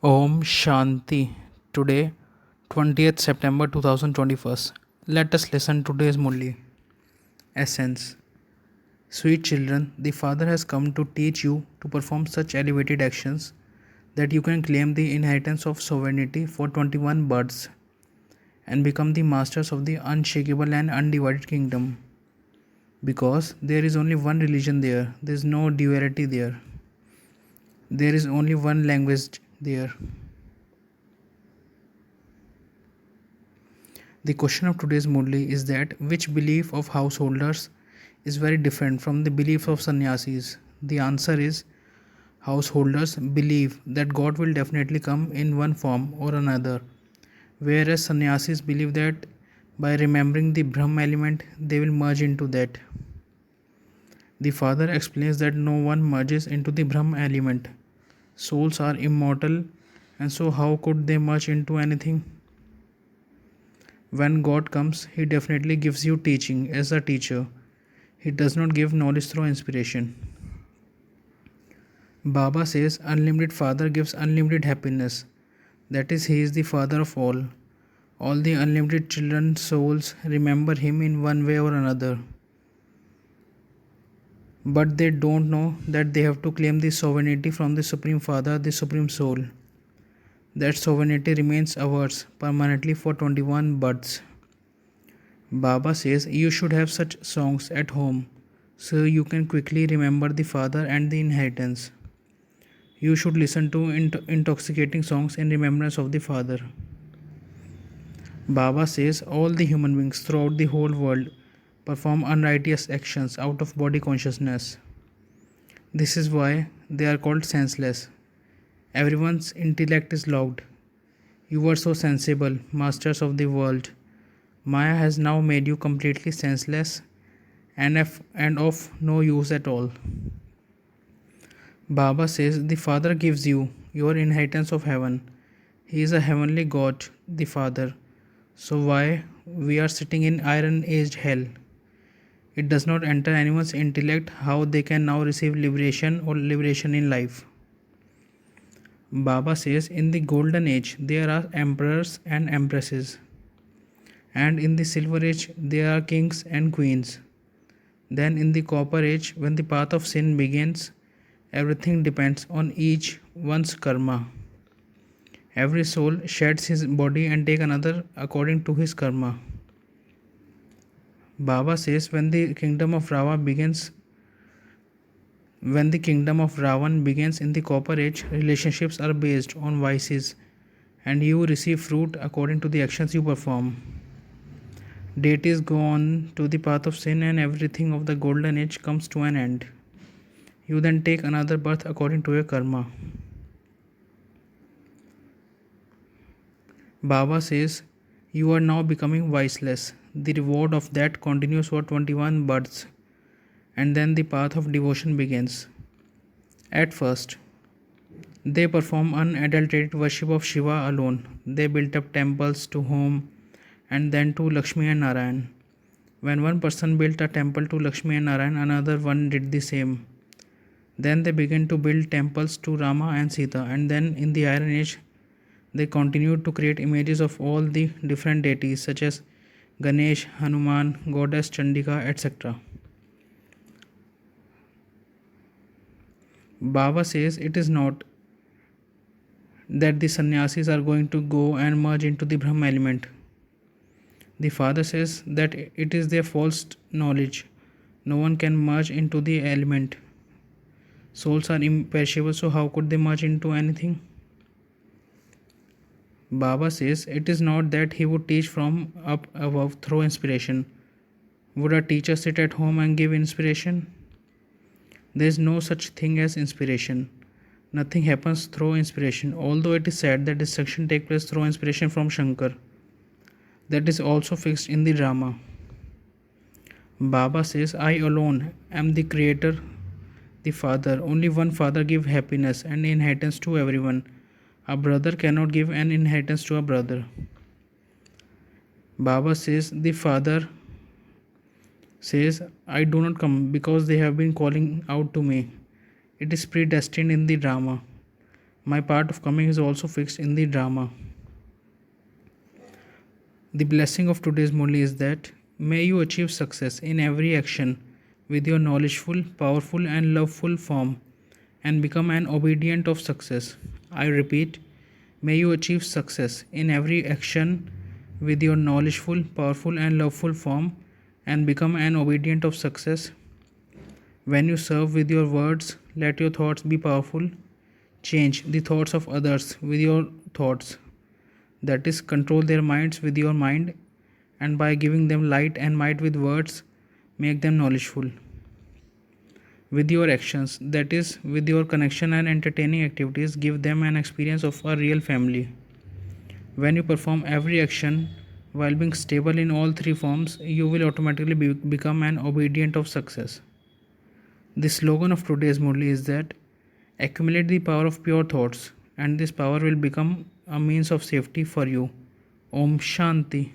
Om Shanti. Today, 20th September 2021. Let us listen to today's Murli. Essence. Sweet children, the Father has come to teach you to perform such elevated actions that you can claim the inheritance of sovereignty for 21 births and become the masters of the unshakable and undivided kingdom. Because there is only one religion there is no duality there. There is only one language there. The question of today's Murli is that which belief of householders is very different from the belief of sannyasis? The answer is householders believe that God will definitely come in one form or another, whereas sannyasis believe that by remembering the Brahm element they will merge into that. The Father explains that no one merges into the Brahm element. Souls are immortal, and so how could they merge into anything? When God comes, He definitely gives you teaching as a teacher. He does not give knowledge through inspiration. Baba says unlimited Father gives unlimited happiness. That is, He is the Father of all. All the unlimited children's souls remember Him in one way or another. But they don't know that they have to claim the sovereignty from the Supreme Father, the Supreme Soul. That sovereignty remains ours permanently for 21 births. Baba says you should have such songs at home so you can quickly remember the Father and the inheritance. You should listen to intoxicating songs in remembrance of the Father. Baba says all the human beings throughout the whole world perform unrighteous actions out of body consciousness. This is why they are called senseless. Everyone's intellect is loud. You were so sensible, masters of the world. Maya has now made you completely senseless and of no use at all. Baba says the Father gives you your inheritance of heaven. He is a heavenly God, the Father. So why we are sitting in iron aged hell? It does not enter anyone's intellect how they can now receive liberation or liberation in life. Baba says in the golden age there are emperors and empresses, and in the silver age there are kings and queens. Then in the copper age, when the path of sin begins, everything depends on each one's karma. Every soul sheds his body and take another according to his karma. Baba says when the kingdom of Ravan begins in the copper age, relationships are based on vices and you receive fruit according to the actions you perform. Deities go on to the path of sin and everything of the golden age comes to an end. You then take another birth according to your karma. Baba says you are now becoming viceless. The reward of that continues for 21 births, and then the path of devotion begins. At first, they perform unadulterated worship of Shiva alone. They built up temples to Hom and then to Lakshmi and Narayan. When one person built a temple to Lakshmi and Narayan, another one did the same. Then they began to build temples to Rama and Sita, and then in the Iron Age, they continued to create images of all the different deities such as Ganesh, Hanuman, Goddess Chandika, etc. Baba says it is not that the sannyasis are going to go and merge into the Brahma element. The Father says that it is their false knowledge. No one can merge into the element. Souls are imperishable, so how could they merge into anything? Baba says it is not that he would teach from up above through inspiration. Would a teacher sit at home and give inspiration? There is no such thing as inspiration. Nothing happens through inspiration, although it is said that destruction takes place through inspiration from Shankar. That is also fixed in the drama. Baba says, I alone am the creator, the Father. Only one Father gives happiness and inheritance to everyone. A brother cannot give an inheritance to a brother. Baba says, the Father says, I do not come because they have been calling out to me. It is predestined in the drama. My part of coming is also fixed in the drama. The blessing of today's Murli is that may you achieve success in every action with your knowledgeful, powerful, and loveful form and become an obedient of success. I repeat, may you achieve success in every action with your knowledgeful, powerful, and loveful form and become an obedient of success. When you serve with your words, let your thoughts be powerful. Change the thoughts of others with your thoughts. That is, control their minds with your mind, and by giving them light and might with words, make them knowledgeful. With your actions, that is, with your connection and entertaining activities, give them an experience of a real family. When you perform every action while being stable in all three forms, you will automatically become an obedient of success. The slogan of today's Murli is that accumulate the power of pure thoughts, and this power will become a means of safety for you. Om Shanti.